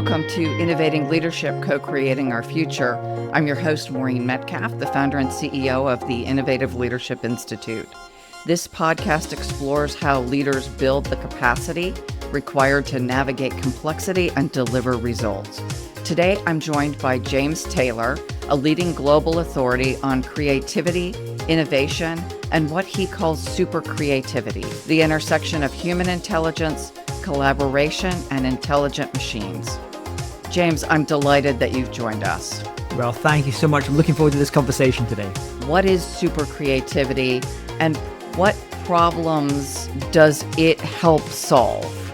Welcome to Innovating Leadership, Co-Creating Our Future. I'm your host, Maureen Metcalf, the founder and CEO of the Innovative Leadership Institute. This podcast explores how leaders build the capacity required to navigate complexity and deliver results. Today, I'm joined by James Taylor, a leading global authority on creativity, innovation, and what he calls super creativity, the intersection of human intelligence, collaboration, and intelligent machines. James, I'm delighted that you've joined us. Well, thank you so much. I'm looking forward to this conversation today. What is super creativity and what problems does it help solve?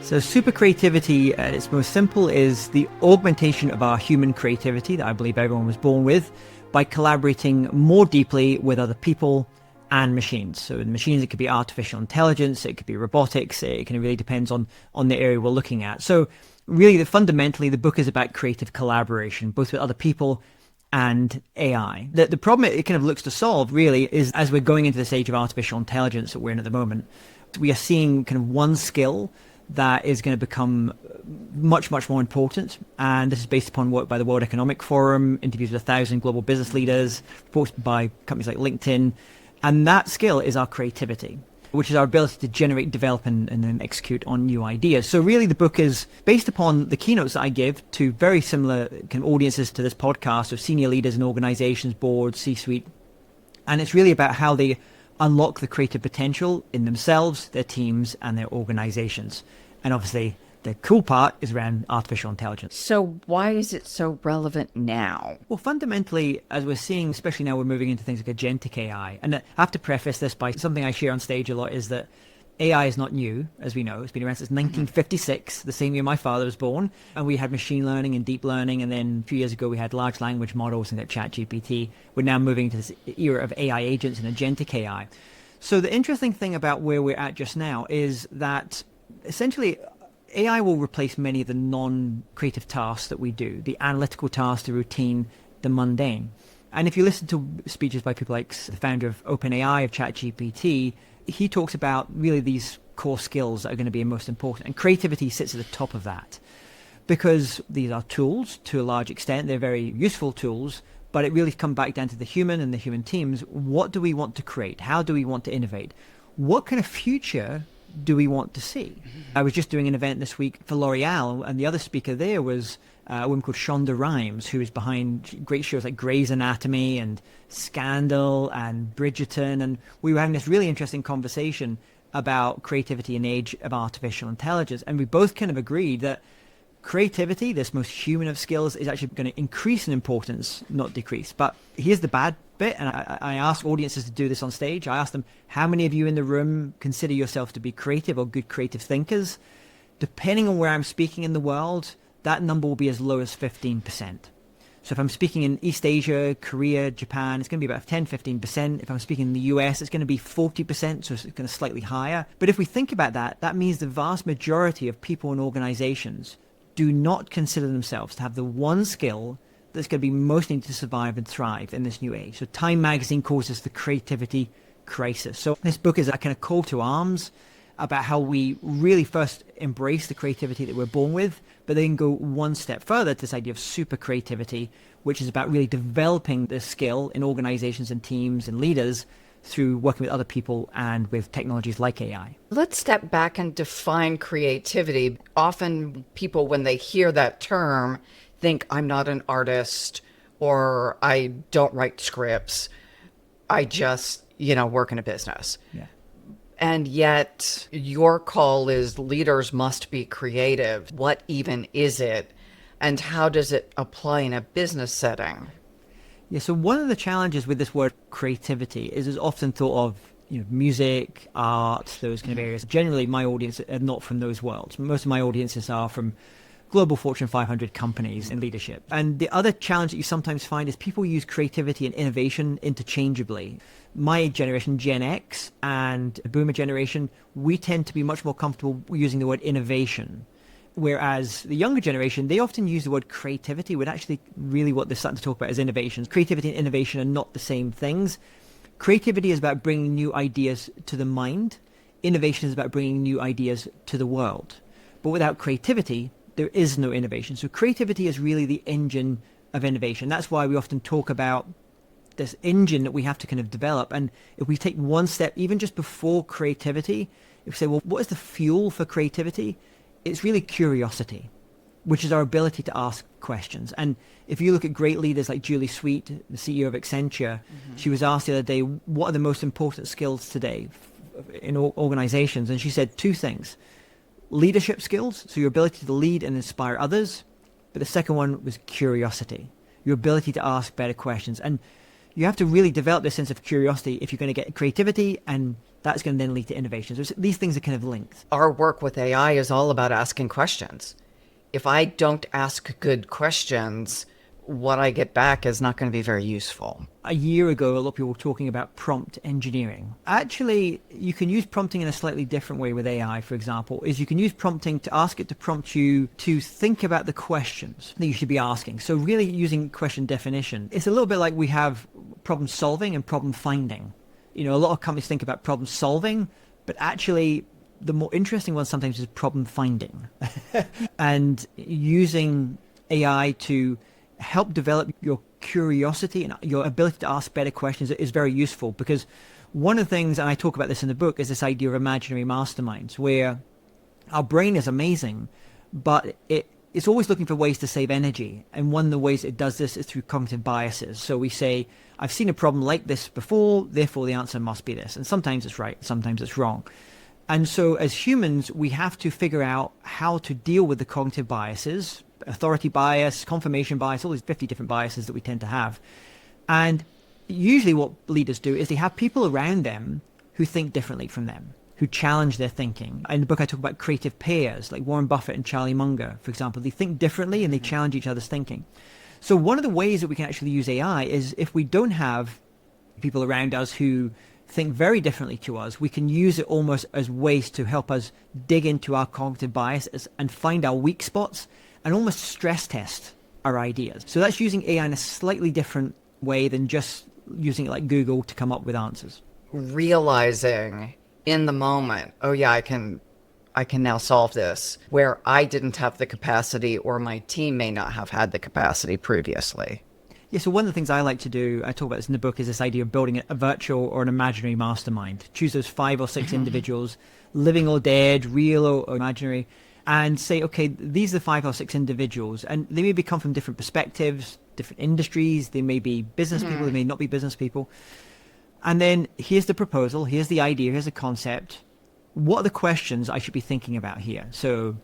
So super creativity at its most simple is the augmentation of our human creativity that I believe everyone was born with by collaborating more deeply with other people and machines. So in machines, it could be artificial intelligence, it could be robotics, it can really depends on the area we're looking at. So really, fundamentally, the book is about creative collaboration, both with other people and AI. The problem it kind of looks to solve really is, as we're going into this age of artificial intelligence that we're in at the moment, we are seeing kind of one skill that is going to become much, much more important. And this is based upon work by the World Economic Forum, interviews with 1,000 global business leaders, reports by companies like LinkedIn. And that skill is our creativity, which is our ability to generate, develop, and then execute on new ideas. So really the book is based upon the keynotes that I give to very similar kind of audiences to this podcast of senior leaders in organizations, boards, C-suite. And it's really about how they unlock the creative potential in themselves, their teams, and their organizations. And obviously, the cool part is around artificial intelligence. So why is it so relevant now? Well, fundamentally, as we're seeing, especially now we're moving into things like agentic AI. And I have to preface this by something I share on stage a lot is that AI is not new, as we know. It's been around since 1956, the same year my father was born. And we had machine learning and deep learning. And then a few years ago, we had large language models and like ChatGPT. We're now moving to this era of AI agents and agentic AI. So the interesting thing about where we're at just now is that essentially AI will replace many of the non-creative tasks that we do, the analytical tasks, the routine, the mundane. And if you listen to speeches by people like the founder of OpenAI, of ChatGPT, he talks about really these core skills that are going to be most important. And creativity sits at the top of that because these are tools to a large extent. They're very useful tools, but it really comes back down to the human and the human teams. What do we want to create? How do we want to innovate? What kind of future do we want to see? I was just doing an event this week for L'Oreal, and the other speaker there was a woman called Shonda Rhimes, who is behind great shows like Grey's Anatomy and Scandal and Bridgerton. And we were having this really interesting conversation about creativity in the age of artificial intelligence. And we both kind of agreed that creativity, this most human of skills, is actually going to increase in importance, not decrease. But here's the bad bit, and I ask audiences to do this on stage. I ask them, how many of you in the room consider yourself to be creative or good creative thinkers? Depending on where I'm speaking in the world, that number will be as low as 15%. So if I'm speaking in East Asia, Korea, Japan, it's going to be about 10-15%. If I'm speaking in the US, it's going to be 40%, so it's going to slightly higher. But if we think about that, that means the vast majority of people and organizations do not consider themselves to have the one skill that's going to be most needed to survive and thrive in this new age. So Time magazine calls this the creativity crisis. So this book is a kind of call to arms about how we really first embrace the creativity that we're born with, but then go one step further to this idea of super creativity, which is about really developing this skill in organizations and teams and leaders through working with other people and with technologies like AI. Let's step back and define creativity. Often people, when they hear that term, think I'm not an artist or I don't write scripts. I just, work in a business. Yeah. And yet your call is leaders must be creative. What even is it? And how does it apply in a business setting? Yeah, so one of the challenges with this word creativity is it's often thought of music, art, those kind of areas. Generally, my audience are not from those worlds. Most of my audiences are from global Fortune 500 companies in leadership. And the other challenge that you sometimes find is people use creativity and innovation interchangeably. My generation, Gen X, and the boomer generation, we tend to be much more comfortable using the word innovation. Whereas the younger generation, they often use the word creativity, when actually really what they're starting to talk about is innovation. Creativity and innovation are not the same things. Creativity is about bringing new ideas to the mind. Innovation is about bringing new ideas to the world. But without creativity, there is no innovation. So creativity is really the engine of innovation. That's why we often talk about this engine that we have to kind of develop. And if we take one step, even just before creativity, if we say, well, what is the fuel for creativity? It's really curiosity, which is our ability to ask questions. And if you look at great leaders like Julie Sweet, the CEO of Accenture, she was asked the other day, what are the most important skills today in organizations? And she said two things: leadership skills, so your ability to lead and inspire others. But the second one was curiosity, your ability to ask better questions. And you have to really develop this sense of curiosity if you're going to get creativity, and that's going to then lead to innovation. So these things are kind of linked. Our work with AI is all about asking questions. If I don't ask good questions, what I get back is not going to be very useful. A year ago, a lot of people were talking about prompt engineering. Actually, you can use prompting in a slightly different way with AI, for example, is you can use prompting to ask it to prompt you to think about the questions that you should be asking. So really using question definition. It's a little bit like we have problem solving and problem finding. You know, a lot of companies think about problem solving, but actually the more interesting one sometimes is problem finding. And using AI to help develop your curiosity and your ability to ask better questions is very useful, because one of the things, and I talk about this in the book, is this idea of imaginary masterminds, where our brain is amazing, but it's always looking for ways to save energy. And one of the ways it does this is through cognitive biases. So we say, I've seen a problem like this before, therefore the answer must be this. And sometimes it's right, sometimes it's wrong. And so as humans, we have to figure out how to deal with the cognitive biases, authority bias, confirmation bias, all these 50 different biases that we tend to have. And usually what leaders do is they have people around them who think differently from them, who challenge their thinking. In the book, I talk about creative pairs, like Warren Buffett and Charlie Munger, for example. They think differently and they challenge each other's thinking. So one of the ways that we can actually use AI is if we don't have people around us who think very differently to us, we can use it almost as ways to help us dig into our cognitive biases and find our weak spots and almost stress test our ideas. So that's using AI in a slightly different way than just using it like Google to come up with answers. Realizing in the moment, oh yeah, I can now solve this, where I didn't have the capacity or my team may not have had the capacity previously. Yeah, so one of the things I like to do, I talk about this in the book, is this idea of building a virtual or an imaginary mastermind. Choose those 5 or 6 individuals, living or dead, real or imaginary, and say, okay, these are the 5 or 6 individuals, and they may come from different perspectives, different industries, they may be business people, they may not be business people. And then here's the proposal, here's the idea, here's the concept. What are the questions I should be thinking about here? So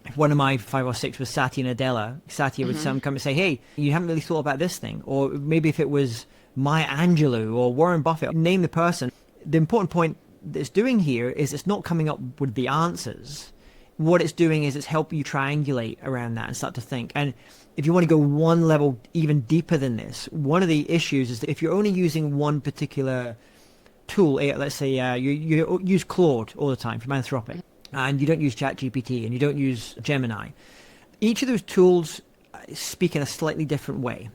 if one of my 5 or 6 was Satya Nadella, Satya would come and say, hey, you haven't really thought about this thing. Or maybe if it was Maya Angelou or Warren Buffett, name the person. The important point that it's doing here is it's not coming up with the answers. What it's doing is it's helping you triangulate around that and start to think. And if you want to go one level even deeper than this, one of the issues is that if you're only using one particular tool, let's say you use Claude all the time from Anthropic, and you don't use ChatGPT, and you don't use Gemini. Each of those tools speak in a slightly different way.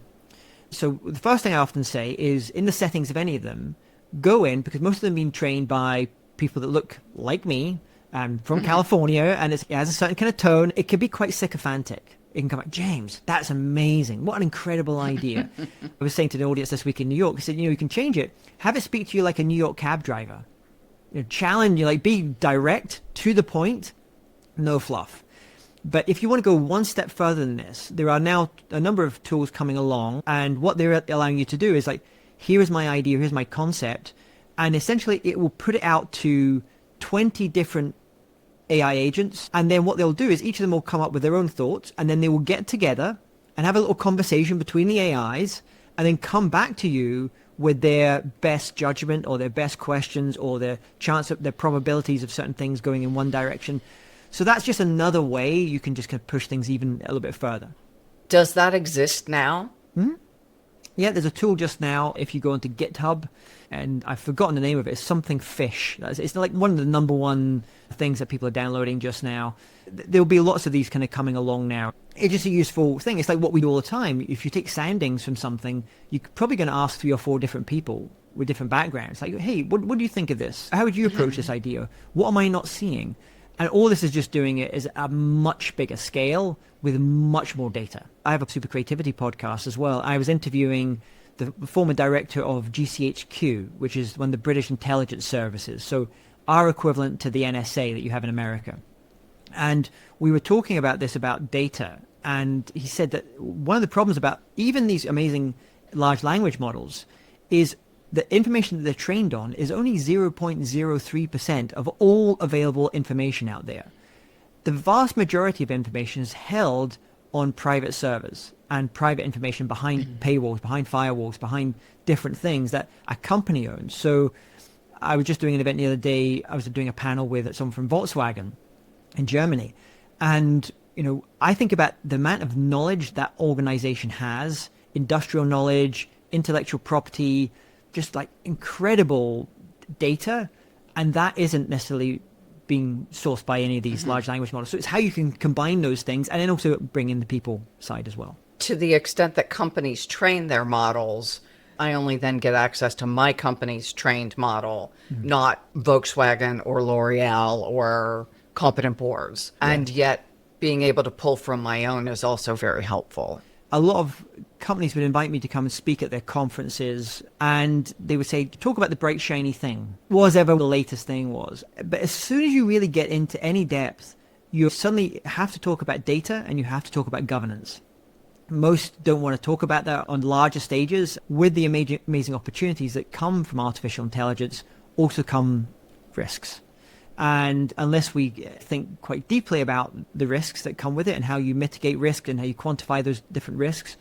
So the first thing I often say is, in the settings of any of them, go in, because most of them have been trained by people that look like me, from California, and it has a certain kind of tone. It can be quite sycophantic. It can come back, James, that's amazing. What an incredible idea. I was saying to the audience this week in New York, I said, you can change it. Have it speak to you like a New York cab driver. Challenge you, like be direct, to the point, no fluff. But if you want to go one step further than this, there are now a number of tools coming along, and what they're allowing you to do is like, here is my idea, here's my concept, and essentially it will put it out to 20 different AI agents, and then what they'll do is each of them will come up with their own thoughts, and then they will get together and have a little conversation between the AIs, and then come back to you with their best judgment or their best questions or their chance of their probabilities of certain things going in one direction. So that's just another way you can just kind of push things even a little bit further. Does that exist now? Yeah, there's a tool just now. If you go into GitHub, and I've forgotten the name of it, it's something fish. It's like one of the number one things that people are downloading just now. There'll be lots of these kind of coming along now. It's just a useful thing. It's like what we do all the time. If you take soundings from something, you're probably going to ask 3 or 4 different people with different backgrounds. Like, hey, what do you think of this? How would you approach this idea? What am I not seeing? And all this is just doing it is at a much bigger scale with much more data. I have a super creativity podcast as well. I was interviewing the former director of GCHQ, which is one of the British intelligence services. So our equivalent to the NSA that you have in America. And we were talking about this, about data. And he said that one of the problems about even these amazing large language models is the information that they're trained on is only 0.03% of all available information out there. The vast majority of information is held on private servers and private information behind paywalls, behind firewalls, behind different things that a company owns. So I was just doing an event the other day. I was doing a panel with someone from Volkswagen in Germany. And, I think about the amount of knowledge that organization has, industrial knowledge, intellectual property, just like incredible data, and that isn't necessarily being sourced by any of these large language models. So it's how you can combine those things and then also bring in the people side as well. To the extent that companies train their models, I only then get access to my company's trained model, not Volkswagen or L'Oreal or Competent Boards. Yeah. And yet being able to pull from my own is also very helpful. A lot of companies would invite me to come and speak at their conferences, and they would say, talk about the bright, shiny thing, whatever the latest thing was. But as soon as you really get into any depth, you suddenly have to talk about data and you have to talk about governance. Most don't want to talk about that on larger stages. With the amazing opportunities that come from artificial intelligence also come risks. And unless we think quite deeply about the risks that come with it and how you mitigate risk and how you quantify those different risks,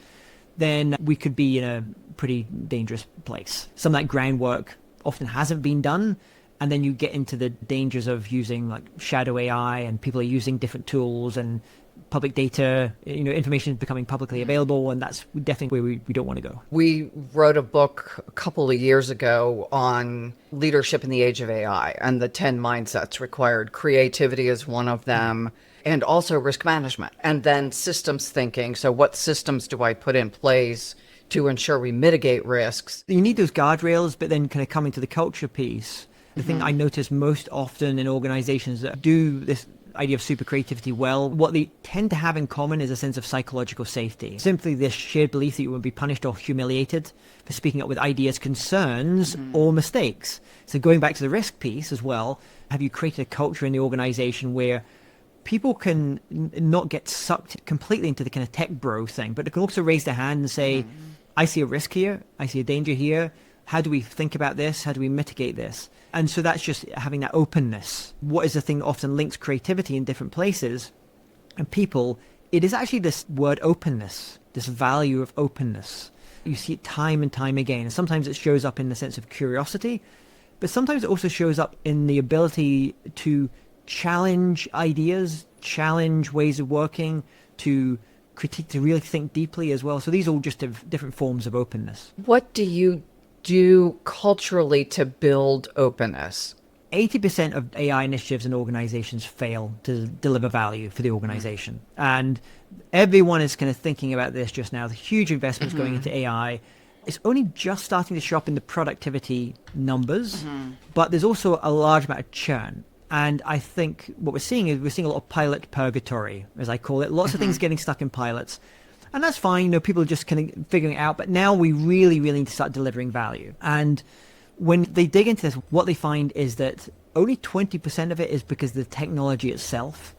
then we could be in a pretty dangerous place. Some of that groundwork often hasn't been done. And then you get into the dangers of using like shadow AI, and people are using different tools, and public data, information is becoming publicly available, and that's definitely where we don't want to go. We wrote a book a couple of years ago on leadership in the age of AI, and the 10 mindsets required. Creativity is one of them, and also risk management, and then systems thinking. So what systems do I put in place to ensure we mitigate risks? You need those guardrails, but then kind of coming to the culture piece. The thing I notice most often in organizations that do this idea of super creativity well, what they tend to have in common is a sense of psychological safety. Simply this shared belief that you won't be punished or humiliated for speaking up with ideas, concerns, or mistakes. So going back to the risk piece as well, have you created a culture in the organization where people can not get sucked completely into the kind of tech bro thing, but they can also raise their hand and say, I see a risk here, I see a danger here. How do we think about this? How do we mitigate this? And so that's just having that openness. What is the thing that often links creativity in different places and people? It is actually this word openness, this value of openness. You see it time and time again. And sometimes it shows up in the sense of curiosity, but sometimes it also shows up in the ability to challenge ideas, challenge ways of working, to critique, to really think deeply as well. So these are all just different forms of openness. What do you do culturally to build openness? 80% of AI initiatives in organizations fail to deliver value for the organization. And everyone is kind of thinking about this just now. The huge investments going into AI. It's only just starting to show up in the productivity numbers, but there's also a large amount of churn. And I think what we're seeing is a lot of pilot purgatory, as I call it. Lots of things getting stuck in pilots. And that's fine, people are just kind of figuring it out. But now we really, really need to start delivering value. And when they dig into this, what they find is that only 20% of it is because of the technology itself.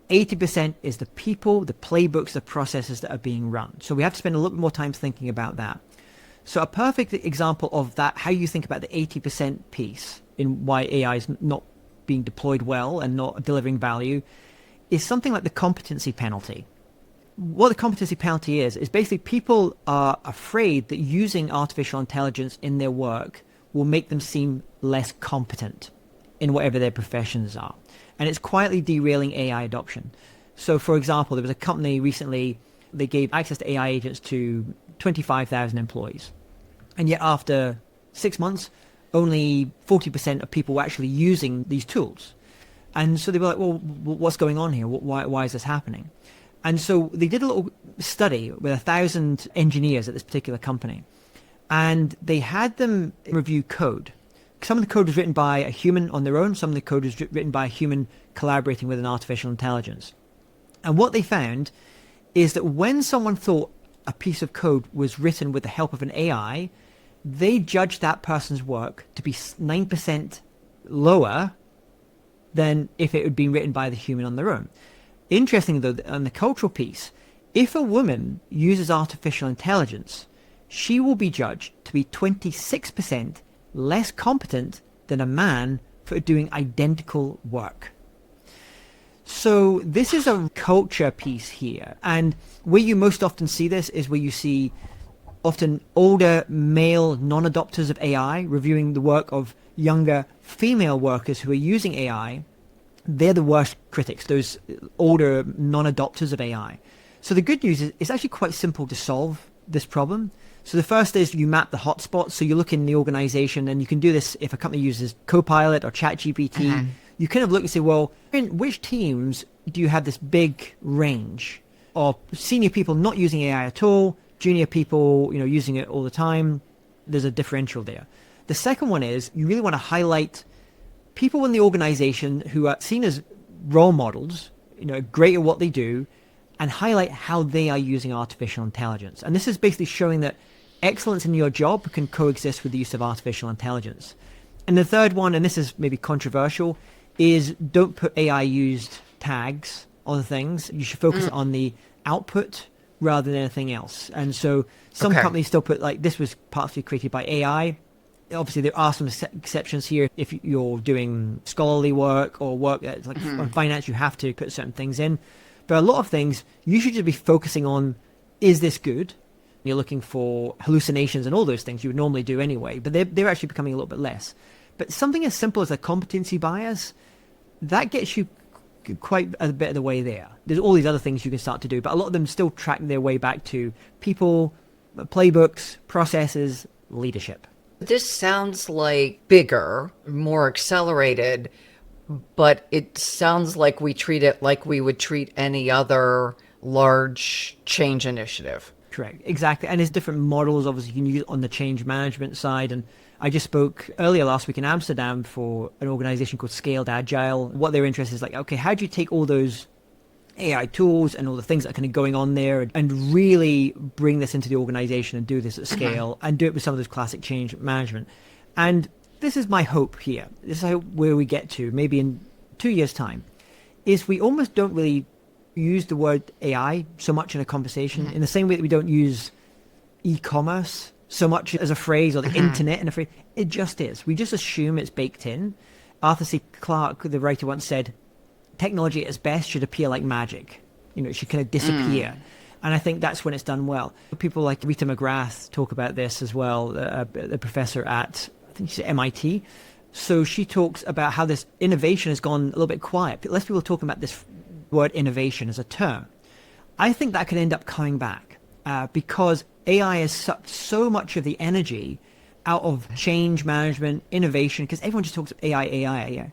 80% is the people, the playbooks, the processes that are being run. So we have to spend a little bit more time thinking about that. So a perfect example of that, how you think about the 80% piece in why AI is not being deployed well and not delivering value, is something like the competency penalty. What the competency penalty is basically people are afraid that using artificial intelligence in their work will make them seem less competent in whatever their professions are. And it's quietly derailing AI adoption. So, for example, there was a company recently, they gave access to AI agents to 25,000 employees. And yet after 6 months, only 40% of people were actually using these tools. And so they were like, well, what's going on here? Why is this happening? And so they did a little study with 1,000 engineers at this particular company. And they had them review code some of the code was written by a human on their own. Some of the code was written by a human collaborating with an artificial intelligence. And what they found is that when someone thought a piece of code was written with the help of an AI, they judged that person's work to be 9% lower than if it had been written by the human on their own. Interesting, though, on the cultural piece, if a woman uses artificial intelligence, she will be judged to be 26% less competent than a man for doing identical work. So this is a culture piece here. And where you most often see this is where you see often older male non-adopters of AI reviewing the work of younger female workers who are using AI. They're the worst critics, those older non-adopters of AI. So the good news is it's actually quite simple to solve this problem. So the first is you map the hotspots. So you look in the organization, and you can do this if a company uses Copilot or ChatGPT. You kind of look and say, well, in which teams do you have this big range of senior people not using AI at all, junior people, using it all the time? There's a differential there. The second one is you really want to highlight people in the organization who are seen as role models, great at what they do, and highlight how they are using artificial intelligence. And this is basically showing that excellence in your job can coexist with the use of artificial intelligence. And the third one, and this is maybe controversial, is don't put AI-used tags on things. You should focus on the output rather than anything else. And so some companies still put, like, this was partly created by AI. Obviously, there are some exceptions here. If you're doing scholarly work or work that's like on finance, you have to put certain things in. But a lot of things, you should just be focusing on, is this good? You're looking for hallucinations and all those things you would normally do anyway, but they're actually becoming a little bit less. But something as simple as a competency bias, that gets you quite a bit of the way there. There's all these other things you can start to do, but a lot of them still track their way back to people, playbooks, processes, leadership. This sounds like bigger, more accelerated, but it sounds like we treat it like we would treat any other large change initiative. Correct, exactly. And there's different models, obviously, you can use on the change management side. And I just spoke earlier last week in Amsterdam for an organization called Scaled Agile. What their interest is like, okay, how do you take all those AI tools and all the things that are kind of going on there and really bring this into the organization and do this at scale and do it with some of those classic change management? And this is my hope here. This is where we get to, maybe in 2 years' time, is we almost don't really use the word AI so much in a conversation in the same way that we don't use e-commerce so much as a phrase, or the internet in a phrase. It just is. We just assume it's baked in. Arthur C. Clarke, the writer, once said, technology at its best should appear like magic. It should kind of disappear. And I think that's when it's done well. People like Rita McGrath talk about this as well, the professor at, I think she's at MIT. So she talks about how this innovation has gone a little bit quiet. Less people are talking about this word innovation as a term. I think that could end up coming back because AI has sucked so much of the energy out of change management, innovation, because everyone just talks AI.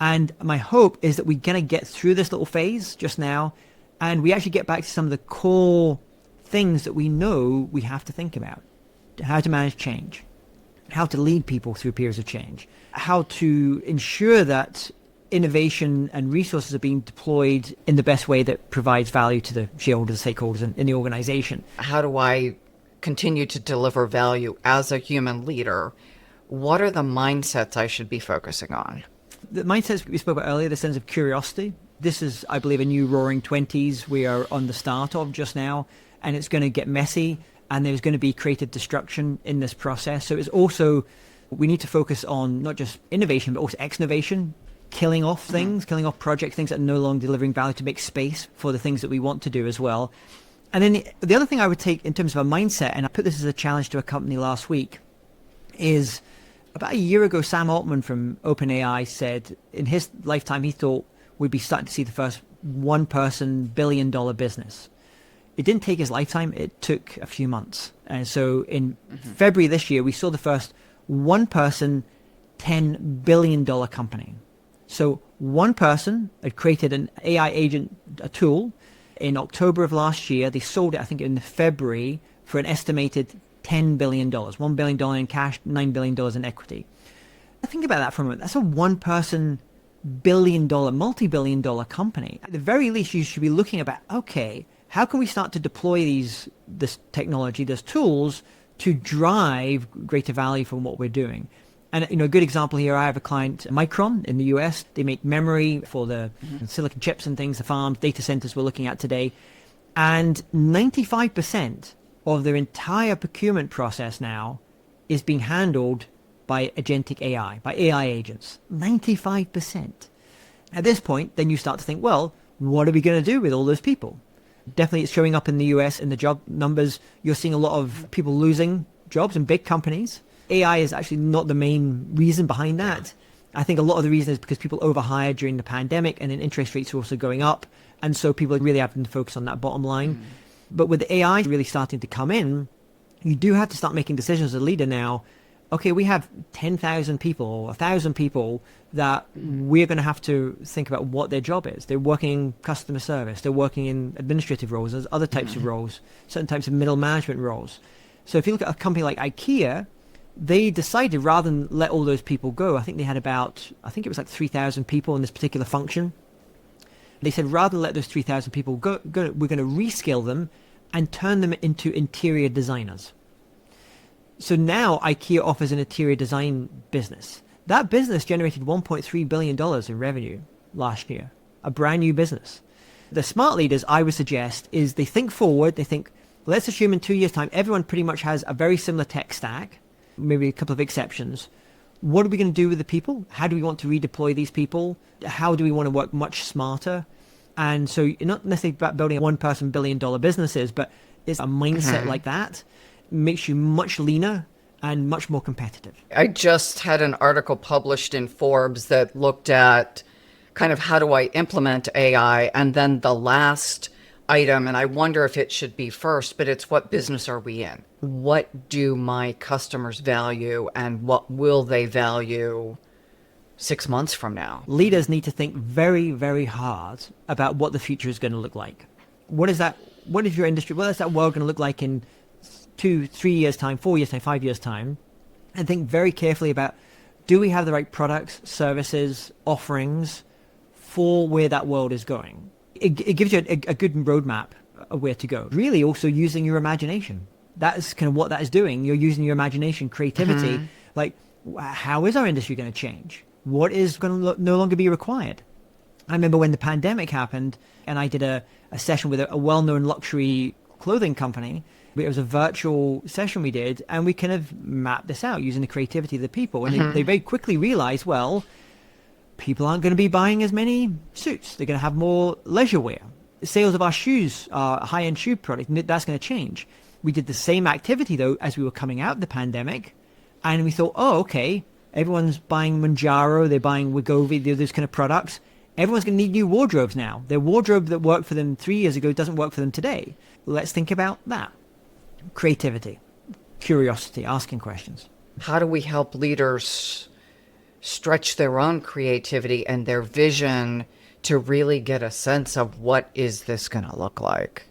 And my hope is that we're going to get through this little phase just now, and we actually get back to some of the core things that we know we have to think about. How to manage change, how to lead people through periods of change, how to ensure that innovation and resources are being deployed in the best way that provides value to the shareholders, stakeholders in the organization. How do I continue to deliver value as a human leader? What are the mindsets I should be focusing on? The mindsets we spoke about earlier, the sense of curiosity. This is, I believe, a new roaring 20s we are on the start of just now, and it's going to get messy, and there's going to be creative destruction in this process. So it's also, we need to focus on not just innovation, but also exnovation, killing off things, killing off projects, things that are no longer delivering value, to make space for the things that we want to do as well. And then the other thing I would take in terms of a mindset, and I put this as a challenge to a company last week, is about a year ago, Sam Altman from OpenAI said in his lifetime, he thought we'd be starting to see the first one-person billion-dollar business. It didn't take his lifetime. It took a few months. And so in February this year, we saw the first one-person $10 billion company. So one person had created an AI agent, a tool. In October of last year, they sold it, I think, in February for an estimated $10 billion, $1 billion in cash, $9 billion in equity. Think about that for a moment. That's a one-person multi-billion dollar company. At the very least, you should be looking about, okay, how can we start to deploy this technology, these tools to drive greater value from what we're doing? And a good example here, I have a client, Micron in the US. They make memory for the silicon chips and things, the farms, data centers we're looking at today. And 95% of their entire procurement process now is being handled by agentic AI, by AI agents. 95%. At this point, then you start to think, well, what are we going to do with all those people? Definitely it's showing up in the US in the job numbers. You're seeing a lot of people losing jobs in big companies. AI is actually not the main reason behind that. I think a lot of the reason is because people overhired during the pandemic, and then interest rates are also going up. And so people are really having to focus on that bottom line. But with the AI really starting to come in, you do have to start making decisions as a leader now. Okay, we have 10,000 people or 1,000 people that we're going to have to think about what their job is. They're working in customer service. They're working in administrative roles. There's other types of roles, certain types of middle management roles. So if you look at a company like IKEA, they decided rather than let all those people go, I think they had it was like 3,000 people in this particular function. They said rather than let those 3,000 people go, we're going to reskill them and turn them into interior designers. So now IKEA offers an interior design business. That business generated $1.3 billion in revenue last year, a brand new business. The smart leaders, I would suggest, is they think forward. They think, let's assume in 2 years' time, everyone pretty much has a very similar tech stack, maybe a couple of exceptions. What are we going to do with the people? How do we want to redeploy these people? How do we want to work much smarter? And so you're not necessarily about building a one-person billion-dollar businesses, but it's a mindset like that makes you much leaner and much more competitive. I just had an article published in Forbes that looked at kind of how do I implement AI, and then the last item, and I wonder if it should be first, but it's what business are we in? What do my customers value, and what will they value 6 months from now? Leaders need to think very, very hard about what the future is going to look like. What is your industry, what is that world going to look like in 2, 3 years time, 4 years time, 5 years time? And think very carefully about, do we have the right products, services, offerings for where that world is going? It gives you a good roadmap of where to go. Really also using your imagination. That is kind of what that is doing. You're using your imagination, creativity. Like, how is our industry going to change? What is going to no longer be required? I remember when the pandemic happened and I did a session with a well-known luxury clothing company. It was a virtual session we did, and we kind of mapped this out using the creativity of the people. And they very quickly realized, well, people aren't going to be buying as many suits. They're going to have more leisure wear. Sales of our shoes, our high-end shoe product, that's going to change. We did the same activity, though, as we were coming out of the pandemic. And we thought, oh, okay, everyone's buying Manjaro, they're buying Wegovy, those kind of products. Everyone's going to need new wardrobes now. Their wardrobe that worked for them 3 years ago doesn't work for them today. Let's think about that. Creativity, curiosity, asking questions. How do we help leaders stretch their own creativity and their vision to really get a sense of what is this going to look like?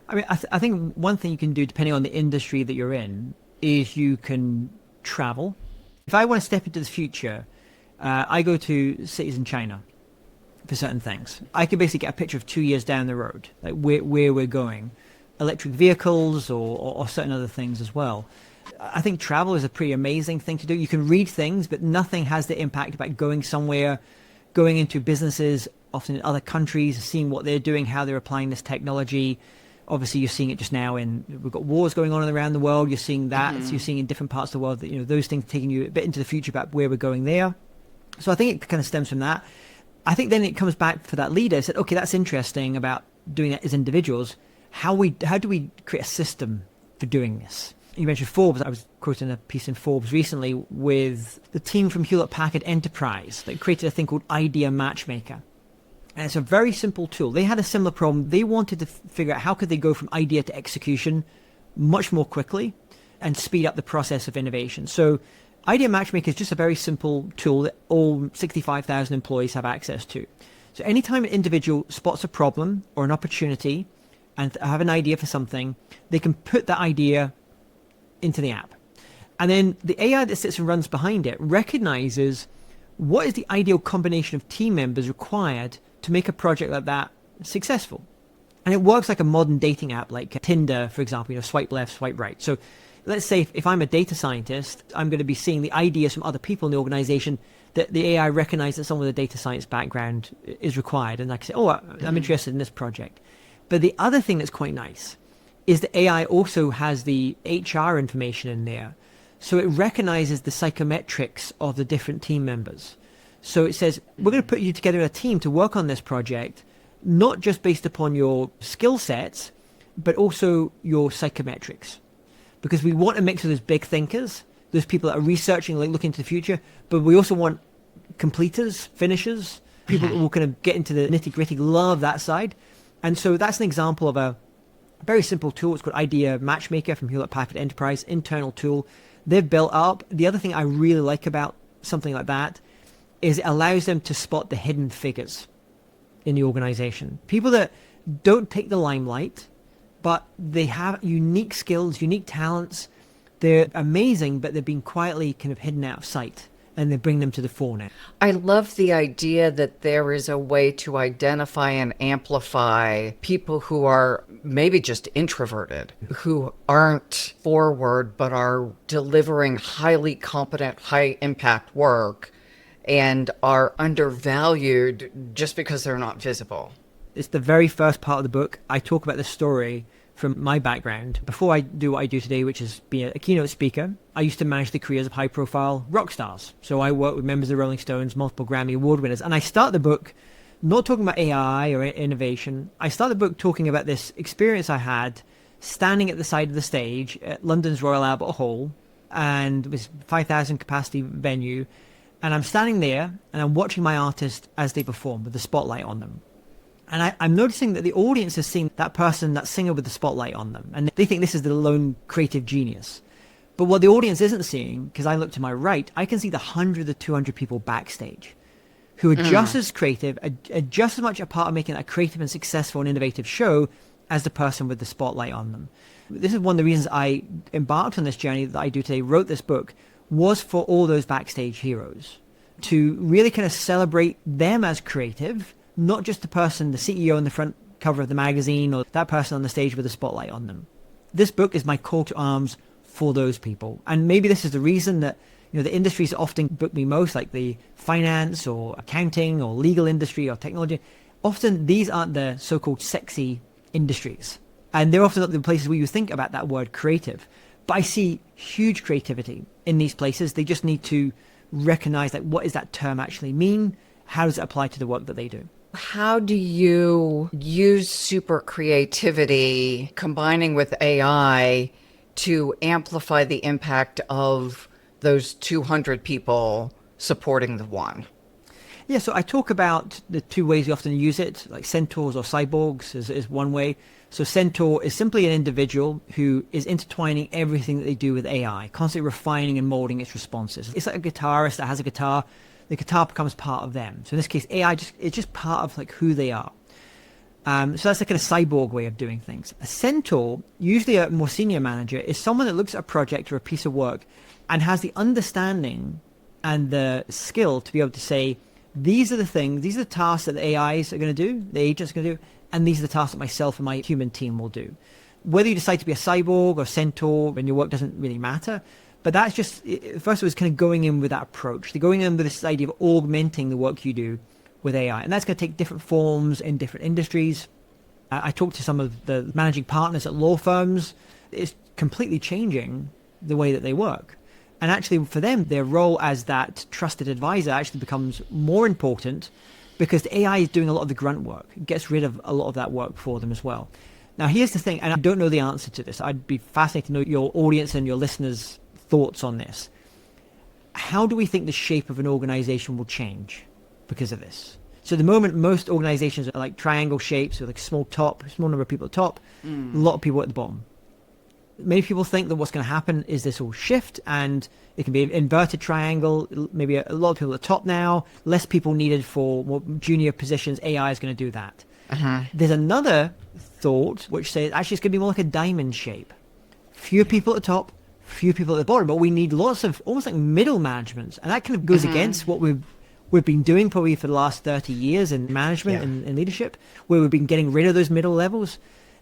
I mean, I think one thing you can do, depending on the industry that you're in, is you can travel. If I want to step into the future, I go to cities in China for certain things. I can basically get a picture of 2 years down the road, like where we're going. Electric vehicles or certain other things as well. I think travel is a pretty amazing thing to do. You can read things, but nothing has the impact about going somewhere, going into businesses, often in other countries, seeing what they're doing, how they're applying this technology. Obviously, you're seeing it just now we've got wars going on around the world. You're seeing that. You're seeing in different parts of the world that, those things taking you a bit into the future about where we're going there. So I think it kind of stems from that. I think then it comes back for that leader. Said, okay, that's interesting about doing that as individuals. How do we create a system for doing this? You mentioned Forbes. I was quoting a piece in Forbes recently with the team from Hewlett-Packard Enterprise that created a thing called Idea Matchmaker. And it's a very simple tool. They had a similar problem. They wanted to figure out how could they go from idea to execution much more quickly and speed up the process of innovation. So Idea Matchmaker is just a very simple tool that all 65,000 employees have access to. So anytime an individual spots a problem or an opportunity and have an idea for something, they can put that idea into the app. And then the AI that sits and runs behind it recognizes what is the ideal combination of team members required to make a project like that successful. And it works like a modern dating app, like Tinder, for example, swipe left, swipe right. So let's say if I'm a data scientist, I'm going to be seeing the ideas from other people in the organization that the AI recognizes that someone with a data science background is required. And I can say, oh, I'm interested in this project. But the other thing that's quite nice is the AI also has the HR information in there. So it recognizes the psychometrics of the different team members. So it says, we're going to put you together in a team to work on this project, not just based upon your skill sets, but also your psychometrics. Because we want a mix of those big thinkers, those people that are researching, like looking into the future, but we also want completers, finishers, people that will kind of get into the nitty-gritty, love that side. And so that's an example of a very simple tool. It's called Idea Matchmaker from Hewlett Packard Enterprise, internal tool. They've built up. The other thing I really like about something like that is it allows them to spot the hidden figures in the organization. People that don't take the limelight, but they have unique skills, unique talents. They're amazing, but they're being quietly kind of hidden out of sight, and they bring them to the fore now. I love the idea that there is a way to identify and amplify people who are maybe just introverted, who aren't forward, but are delivering highly competent, high impact work and are undervalued just because they're not visible. It's the very first part of the book. I talk about the story from my background. Before I do what I do today, which is be a keynote speaker, I used to manage the careers of high-profile rock stars. So I work with members of the Rolling Stones, multiple Grammy Award winners. And I start the book not talking about AI or innovation. I start the book talking about this experience I had standing at the side of the stage at London's Royal Albert Hall, and it was 5,000 capacity venue. And I'm standing there and I'm watching my artist as they perform with the spotlight on them. And I'm noticing that the audience is seeing that person, that singer with the spotlight on them. And they think this is the lone creative genius. But what the audience isn't seeing, because I look to my right, I can see the 100 to 200 people backstage who are just as creative, are just as much a part of making a creative and successful and innovative show as the person with the spotlight on them. This is one of the reasons I embarked on this journey that I do today, wrote this book, was for all those backstage heroes, to really kind of celebrate them as creative, not just the person, the CEO on the front cover of the magazine, or that person on the stage with a spotlight on them. This book is my call to arms for those people. And maybe this is the reason that the industries that often book me most, like the finance or accounting or legal industry or technology, often these aren't the so-called sexy industries. And they're often not the places where you think about that word creative. But I see huge creativity in these places. They just need to recognize, like, what does that term actually mean? How does it apply to the work that they do? How do you use super creativity combining with AI to amplify the impact of those 200 people supporting the one? Yeah, so I talk about the two ways we often use it, like centaurs or cyborgs is one way. So centaur is simply an individual who is intertwining everything that they do with AI, constantly refining and molding its responses. It's like a guitarist that has a guitar. The guitar becomes part of them. So in this case, AI it's just part of like who they are. So that's like a cyborg way of doing things. A centaur, usually a more senior manager, is someone that looks at a project or a piece of work and has the understanding and the skill to be able to say, these are the things, these are the tasks that the AIs are going to do, the agents are going to do, and these are the tasks that myself and my human team will do. Whether you decide to be a cyborg or centaur and your work doesn't really matter, but that's just, first of all, it's kind of going in with that approach. They're going in with this idea of augmenting the work you do with AI. And that's going to take different forms in different industries. I talked to some of the managing partners at law firms. It's completely changing the way that they work. And actually for them, their role as that trusted advisor actually becomes more important because the AI is doing a lot of the grunt work. It gets rid of a lot of that work for them as well. Now, here's the thing, and I don't know the answer to this. I'd be fascinated to know your audience and your listeners' thoughts on this. How do we think the shape of an organization will change because of this? So at the moment, most organizations are like triangle shapes with like small number of people at the top, a lot of people at the bottom. Many people think that what's going to happen is this will shift and it can be an inverted triangle, maybe a lot of people at the top now, less people needed for more junior positions. AI is going to do that. There's another thought which says actually it's going to be more like a diamond shape. Fewer people at the top, few people at the bottom, but we need lots of almost like middle management. And that kind of goes against what we've been doing probably for the last 30 years in management and leadership, where we've been getting rid of those middle levels.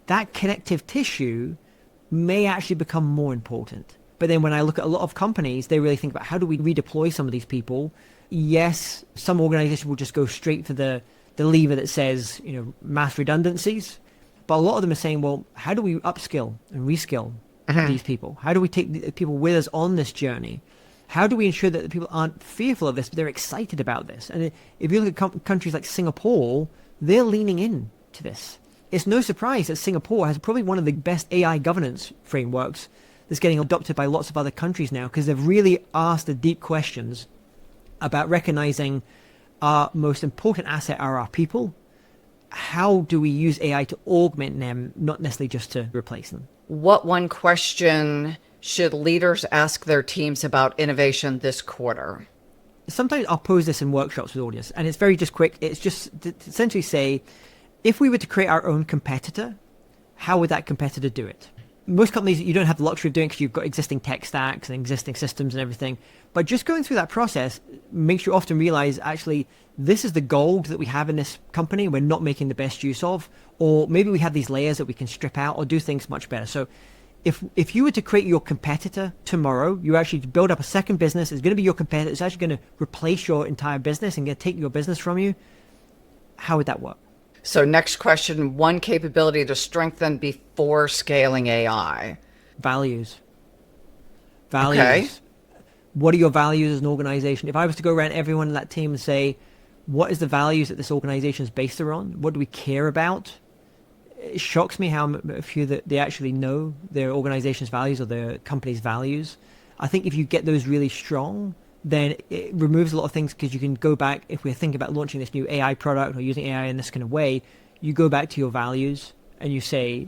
That connective tissue may actually become more important. But then when I look at a lot of companies, they really think about how do we redeploy some of these people? Yes, some organizations will just go straight for the lever that says, mass redundancies. But a lot of them are saying, well, how do we upskill and reskill these people? How do we take the people with us on this journey? How do we ensure that the people aren't fearful of this, but they're excited about this? And if you look at countries like Singapore, they're leaning in to this. It's no surprise that Singapore has probably one of the best AI governance frameworks that's getting adopted by lots of other countries now, because they've really asked the deep questions about recognizing our most important asset are our people. How do we use AI to augment them, not necessarily just to replace them? What one question should leaders ask their teams about innovation this quarter? Sometimes I'll pose this in workshops with audience, and it's very just quick. It's just to essentially say, if we were to create our own competitor, how would that competitor do it? Most companies, you don't have the luxury of doing because you've got existing tech stacks and existing systems and everything. But just going through that process makes you often realize, actually, this is the gold that we have in this company we're not making the best use of. Or maybe we have these layers that we can strip out or do things much better. So if you were to create your competitor tomorrow, you actually build up a second business, it's going to be your competitor, it's actually going to replace your entire business and going to take your business from you. How would that work? So next question, one capability to strengthen before scaling AI. Values. Okay. What are your values as an organization? If I was to go around everyone in that team and say, what is the values that this organization is based around? What do we care about? It shocks me how few that they actually know their organization's values or their company's values. I think if you get those really strong, then it removes a lot of things, because you can go back, if we're thinking about launching this new AI product or using AI in this kind of way, you go back to your values and you say,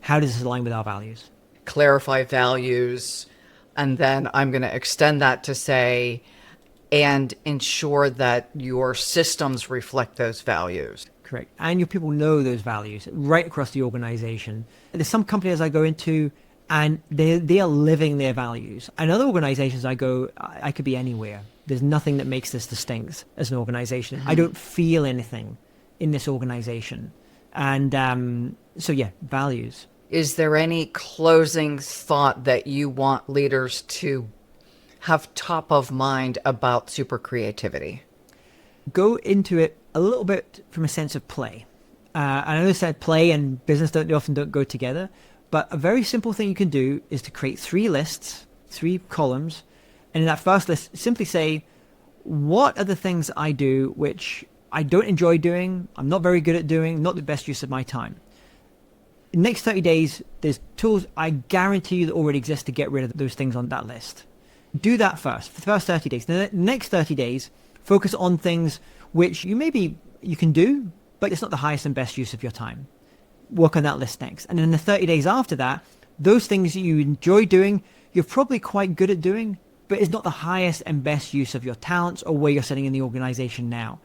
how does this align with our values? Clarify values. And then I'm going to extend that to say, and ensure that your systems reflect those values. Correct. And your people know those values right across the organization. There's some companies I go into and they are living their values. And other organizations I go, I could be anywhere. There's nothing that makes this distinct as an organization. I don't feel anything in this organization. And so yeah, values. Is there any closing thought that you want leaders to have top of mind about super creativity? Go into it a little bit from a sense of play. I know I said play and business often don't go together, but a very simple thing you can do is to create 3 lists, 3 columns, and in that first list, simply say, what are the things I do which I don't enjoy doing, I'm not very good at doing, not the best use of my time. In the next 30 days, there's tools I guarantee you that already exist to get rid of those things on that list. Do that first, for the first 30 days. The next 30 days, focus on things which you can do, but it's not the highest and best use of your time. Work on that list next. And then the 30 days after that, those things you enjoy doing, you're probably quite good at doing, but it's not the highest and best use of your talents or where you're sitting in the organization now.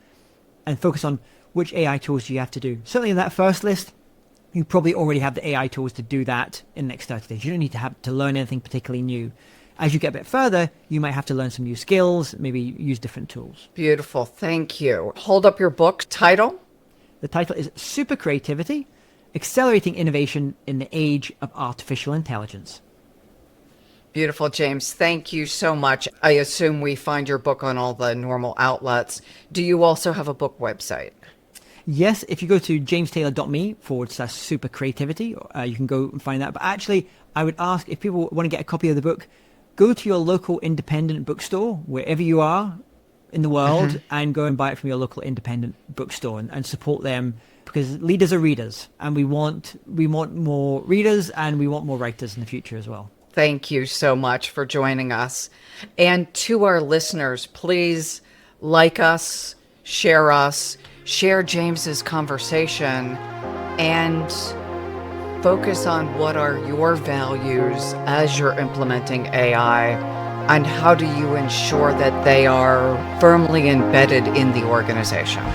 And focus on which AI tools do you have to do. Certainly in that first list, you probably already have the AI tools to do that in the next 30 days. You don't need to learn anything particularly new. As you get a bit further, you might have to learn some new skills, maybe use different tools. Beautiful. Thank you. Hold up your book title. The title is Super Creativity, Accelerating Innovation in the Age of Artificial Intelligence. Beautiful, James. Thank you so much. I assume we find your book on all the normal outlets. Do you also have a book website? Yes, if you go to jamestaylor.me/super creativity, you can go and find that. But actually, I would ask if people want to get a copy of the book, go to your local independent bookstore, wherever you are in the world, and go and buy it from your local independent bookstore and support them, because leaders are readers, and we want more readers and we want more writers in the future as well. Thank you so much for joining us. And to our listeners, please like us, share James's conversation, and focus on what are your values as you're implementing AI, and how do you ensure that they are firmly embedded in the organization.